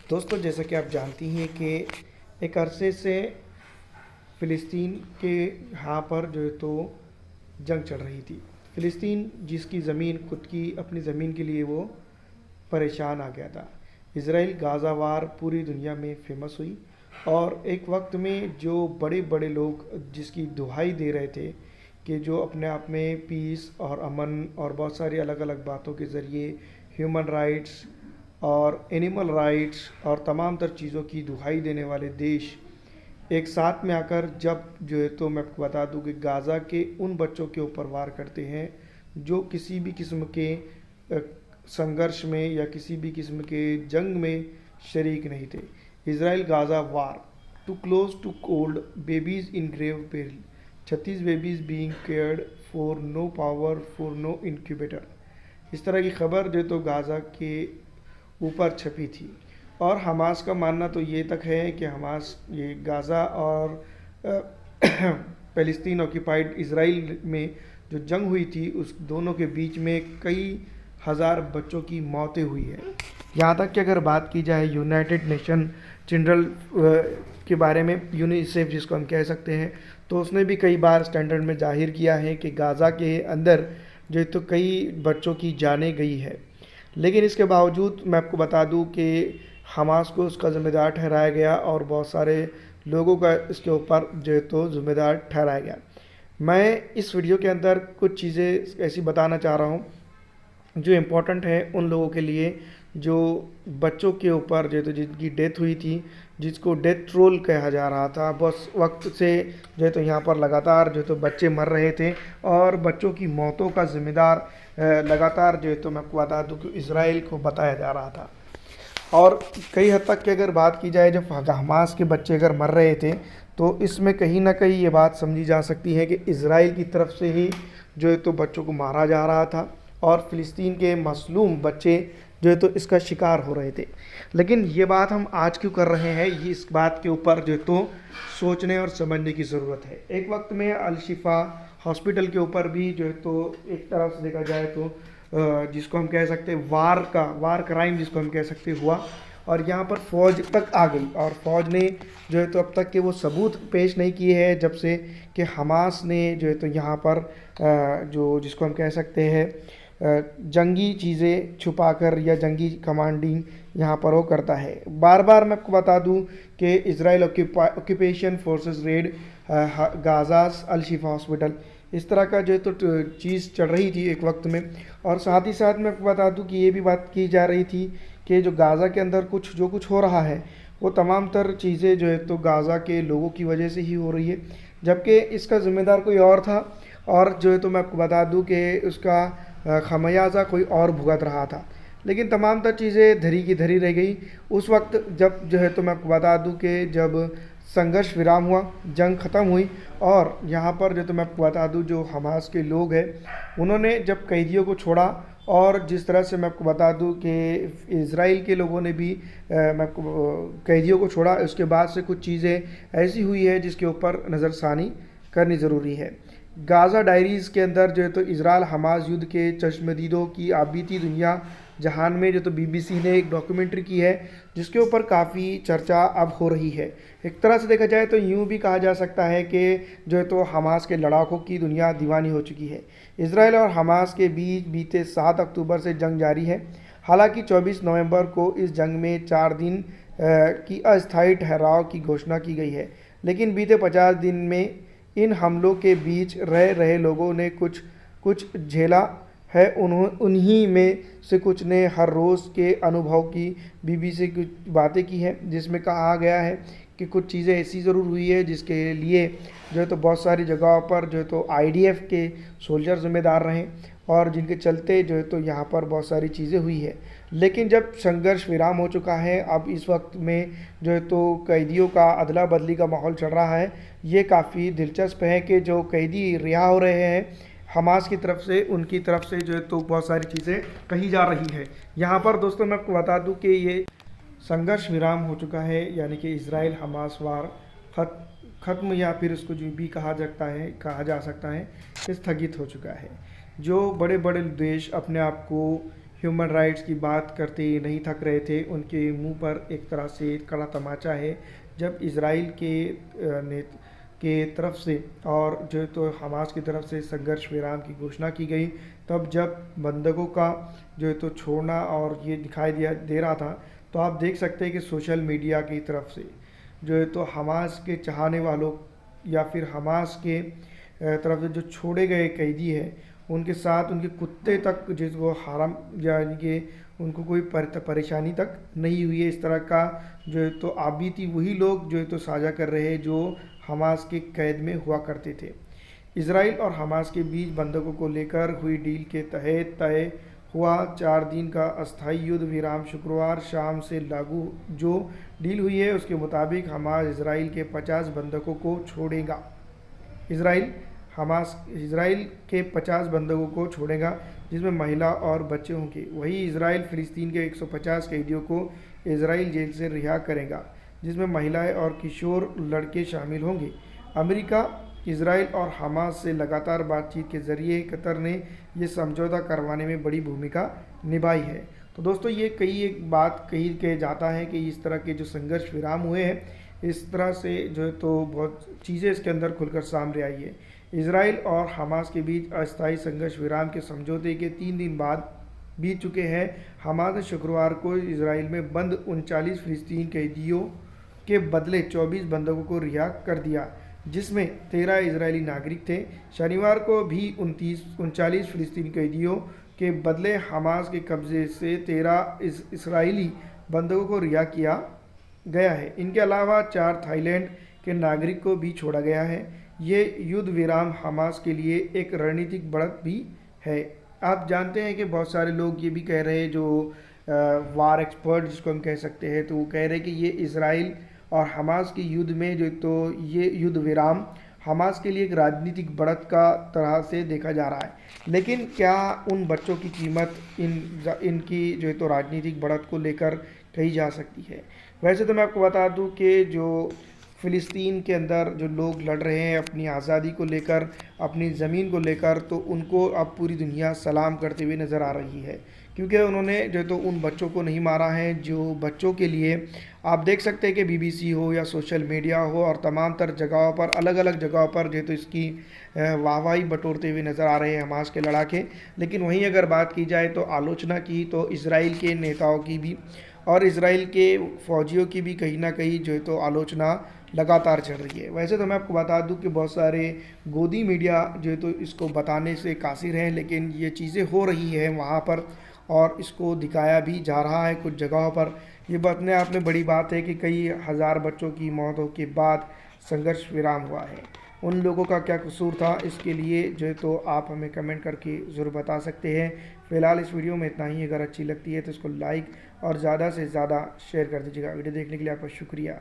दोस्तों, जैसा कि आप जानती हैं कि एक अरसे से फ़िलिस्तीन के यहाँ पर जो है तो जंग चल रही थी। फ़िलिस्तीन जिसकी ज़मीन खुद की अपनी ज़मीन के लिए वो परेशान आ गया था। इसराइल गाज़ा वार पूरी दुनिया में फेमस हुई और एक वक्त में जो बड़े बड़े लोग जिसकी दुहाई दे रहे थे कि जो अपने आप में पीस और अमन और बहुत सारी अलग अलग बातों के ज़रिए ह्यूमन राइट्स और एनिमल राइट्स और तमाम तर चीज़ों की दुहाई देने वाले देश एक साथ में आकर जब जो है तो मैं आपको बता दूं कि गाज़ा के उन बच्चों के ऊपर वार करते हैं जो किसी भी किस्म के संघर्ष में या किसी भी किस्म के जंग में शरीक नहीं थे। Israel Gaza war too close to cold babies in grave peril 36 babies being cared for no power for no incubator. इस तरह की खबर जो तो गाज़ा के ऊपर छपी थी और हमास का मानना तो ये तक है कि हमास ये गाज़ा और फ़लस्तीन ऑक्यूपाइड इसराइल में जो जंग हुई थी उस दोनों के बीच में कई हज़ार बच्चों की मौतें हुई है। यहाँ तक कि अगर बात की जाए यूनाइटेड नेशन चिल्ड्रन के बारे में, यूनिसेफ जिसको हम कह सकते हैं, तो उसने भी कई बार स्टैंडर्ड में जाहिर किया है कि गाज़ा के अंदर जो तो कई बच्चों की जानें गई है। लेकिन इसके बावजूद मैं आपको बता दूं कि हमास को उसका ज़िम्मेदार ठहराया गया और बहुत सारे लोगों का इसके ऊपर जो है तो ज़िम्मेदार ठहराया गया। मैं इस वीडियो के अंदर कुछ चीज़ें ऐसी बताना चाह रहा हूँ जो इम्पोर्टेंट है उन लोगों के लिए जो बच्चों के ऊपर जो है तो जिनकी डेथ हुई थी, जिसको डेथ रोल कहा जा रहा था। बस वक्त से जो है तो यहाँ पर लगातार जो है तो बच्चे मर रहे थे और बच्चों की मौतों का ज़िम्मेदार लगातार जो है तो मैं आपको बता दूँ कि इसराइल को बताया जा रहा था। और कई हद तक की अगर बात की जाए, जब हमास के बच्चे अगर मर रहे थे तो इसमें कहीं ना कहीं ये बात समझी जा सकती है कि इसराइल की तरफ से ही जो है तो बच्चों को मारा जा रहा था और फ़िलिस्तीन के मज़लूम बच्चे जो है तो इसका शिकार हो रहे थे। लेकिन ये बात हम आज क्यों कर रहे हैं, ये इस बात के ऊपर जो है तो सोचने और समझने की ज़रूरत है। एक वक्त में अल शिफा हॉस्पिटल के ऊपर भी जो है तो एक तरफ से देखा जाए तो जिसको हम कह सकते हैं वार क्राइम जिसको हम कह सकते हुआ, और यहाँ पर फ़ौज तक आ गई और फ़ौज ने जो है तो अब तक के वो सबूत पेश नहीं किए हैं जब से कि हमास ने जो है तो यहाँ पर जो जिसको हम कह सकते हैं जंगी चीज़ें छुपाकर या जंगी कमांडिंग यहाँ पर वो करता है। बार बार मैं आपको बता दूँ कि इसराइल ऑक्यूपेशन फोर्सेस रेड गाज़ास अल शिफा हॉस्पिटल, इस तरह का जो है तो चीज़ चल रही थी एक वक्त में। और साथ ही साथ मैं आपको बता दूं कि ये भी बात की जा रही थी कि जो गाज़ा के अंदर कुछ हो रहा है वो तमाम तर चीज़ें जो है तो गाज़ा के लोगों की वजह से ही हो रही है, जबकि इसका ज़िम्मेदार कोई और था और जो है तो मैं आपको बता दूं कि उसका खमियाजा कोई और भुगत रहा था। लेकिन तमाम तर चीज़ें धरी की धरी रह गई। उस वक्त जब जो है तो मैं आपको बता दूं कि जब संघर्ष विराम हुआ, जंग ख़त्म हुई और यहाँ पर जो तो मैं आपको बता दूँ जो हमास के लोग हैं उन्होंने जब कैदियों को छोड़ा, और जिस तरह से मैं आपको बता दूँ कि इज़राइल के लोगों ने भी मैं आपको कैदियों को छोड़ा, उसके बाद से कुछ चीज़ें ऐसी हुई है जिसके ऊपर नज़रसानी करनी ज़रूरी है। गाज़ा डायरीज़ के अंदर जो है तो इसराइल हमास युद्ध के चश्मदीदों की आबीती दुनिया जहान में जो तो बीबीसी ने एक डॉक्यूमेंट्री की है जिसके ऊपर काफ़ी चर्चा अब हो रही है। एक तरह से देखा जाए तो यूँ भी कहा जा सकता है कि जो है तो हमास के लड़ाकों की दुनिया दीवानी हो चुकी है। इसराइल और हमास के बीच बीते 7 अक्टूबर से जंग जारी है। हालांकि 24 नवंबर को इस जंग में 4 दिन की अस्थायी ठहराव की घोषणा की गई है, लेकिन बीते 50 दिन में इन हमलों के बीच रह रहे लोगों ने कुछ झेला है। उन्हीं में से कुछ ने हर रोज़ के अनुभव की बीबीसी की बातें की हैं, जिसमें कहा गया है कि कुछ चीज़ें ऐसी ज़रूर हुई है जिसके लिए जो है तो बहुत सारी जगहों पर जो है तो आईडीएफ के सोल्जर ज़िम्मेदार रहे और जिनके चलते जो है तो यहाँ पर बहुत सारी चीज़ें हुई है। लेकिन जब संघर्ष विराम हो चुका है, अब इस वक्त में जो है तो कैदियों का अदला बदली का माहौल चल रहा है। ये काफ़ी दिलचस्प है कि जो कैदी रिहा हो रहे हैं हमास की तरफ से, उनकी तरफ से जो है तो बहुत सारी चीज़ें कही जा रही है। यहाँ पर दोस्तों मैं आपको बता दूँ कि ये संघर्ष विराम हो चुका है, यानी कि इसराइल हमास वार ख़त्म या फिर उसको जो भी कहा जा सकता है स्थगित हो चुका है। जो बड़े बड़े देश अपने आप को ह्यूमन राइट्स की बात करते नहीं थक रहे थे। उनके मुंह पर एक तरह से कड़ा तमाचा है जब इसराइल के तरफ से और जो तो हमास की तरफ से संघर्ष विराम की घोषणा की गई, तब जब बंधकों का जो है तो छोड़ना और ये दिखाई दे रहा था, तो आप देख सकते हैं कि सोशल मीडिया की तरफ से जो है तो हमास के चाहने वालों या फिर हमास के तरफ से जो छोड़े गए कैदी हैं उनके साथ उनके कुत्ते तक जिसको हराम यानी कि उनको कोई परेशानी तक नहीं हुई है। इस तरह का जो है तो आबीती वही लोग जो है तो साझा कर रहे हैं जो हमास के कैद में हुआ करते थे। इसराइल और हमास के बीच बंधकों को लेकर हुई डील के तहत तय हुआ 4 दिन का अस्थायी युद्ध विराम शुक्रवार शाम से लागू। जो डील हुई है उसके मुताबिक हमास इसराइल के 50 बंधकों को छोड़ेगा। इसराइल के 50 बंधकों को छोड़ेगा जिसमें महिला और बच्चे होंगे। वहीं इसराइल फिलिस्तीन के 150 कैदियों को इसराइल जेल से रिहा करेगा जिसमें महिलाएं और किशोर लड़के शामिल होंगे। अमेरिका, इसराइल और हमास से लगातार बातचीत के जरिए कतर ने यह समझौता करवाने में बड़ी भूमिका निभाई है। तो दोस्तों, ये एक बात कही जाता है कि इस तरह के जो संघर्ष विराम हुए हैं, इस तरह से जो है तो बहुत चीज़ें इसके अंदर खुलकर सामने आई है। इसराइल और हमास के बीच अस्थायी संघर्ष विराम के समझौते के 3 दिन बाद बीत चुके हैं। हमास ने शुक्रवार को इसराइल में बंद 39 फिलिस्तीनी कैदियों के बदले 24 बंधकों को रिहा कर दिया, जिसमें 13 इजरायली नागरिक थे। शनिवार को भी 39 फिलिस्तीनी कैदियों के बदले हमास के कब्जे से 13 इसराइली बंधकों को रिहा किया गया है। इनके अलावा 4 थाईलैंड के नागरिक को भी छोड़ा गया है। ये युद्ध विराम हमास के लिए एक रणनीतिक बढ़त भी है। आप जानते हैं कि बहुत सारे लोग ये भी कह रहे हैं, जो वार एक्सपर्ट जिसको हम कह सकते हैं, तो वो कह रहे हैं कि ये इसराइल और हमास के युद्ध में जो तो ये युद्ध विराम हमास के लिए एक राजनीतिक बढ़त का तरह से देखा जा रहा है। लेकिन क्या उन बच्चों की कीमत इनकी जो है तो राजनीतिक बढ़त को लेकर कही जा सकती है? वैसे तो मैं आपको बता दूं कि जो फ़िलिस्तीन के अंदर जो लोग लड़ रहे हैं अपनी आज़ादी को लेकर, अपनी ज़मीन को लेकर, तो उनको अब पूरी दुनिया सलाम करते हुए नज़र आ रही है, क्योंकि उन्होंने जो तो उन बच्चों को नहीं मारा है जो बच्चों के लिए आप देख सकते हैं कि बीबीसी हो या सोशल मीडिया हो और तमाम तर जगहों पर, अलग अलग जगहों पर जो तो इसकी वाहवाही बटोरते हुए नज़र आ रहे हैं हमास के लड़ाके। लेकिन वहीं अगर बात की जाए तो आलोचना की तो इसराइल के नेताओं की भी और इसराइल के फ़ौजियों की भी कहीं ना कहीं जो है तो आलोचना लगातार चल रही है। वैसे तो मैं आपको बता दूं कि बहुत सारे गोदी मीडिया जो है तो इसको बताने से कासिर हैं, लेकिन ये चीज़ें हो रही हैं वहाँ पर और इसको दिखाया भी जा रहा है कुछ जगहों पर। ये अपने आप में बड़ी बात है कि कई हज़ार बच्चों की मौतों के बाद संघर्ष विराम हुआ है। उन लोगों का क्या कसूर था, इसके लिए जो है तो आप हमें कमेंट करके ज़रूर बता सकते हैं। फ़िलहाल इस वीडियो में इतना ही। अगर अच्छी लगती है तो इसको लाइक और ज़्यादा से ज़्यादा शेयर कर दीजिएगा। वीडियो देखने के लिए आपका शुक्रिया।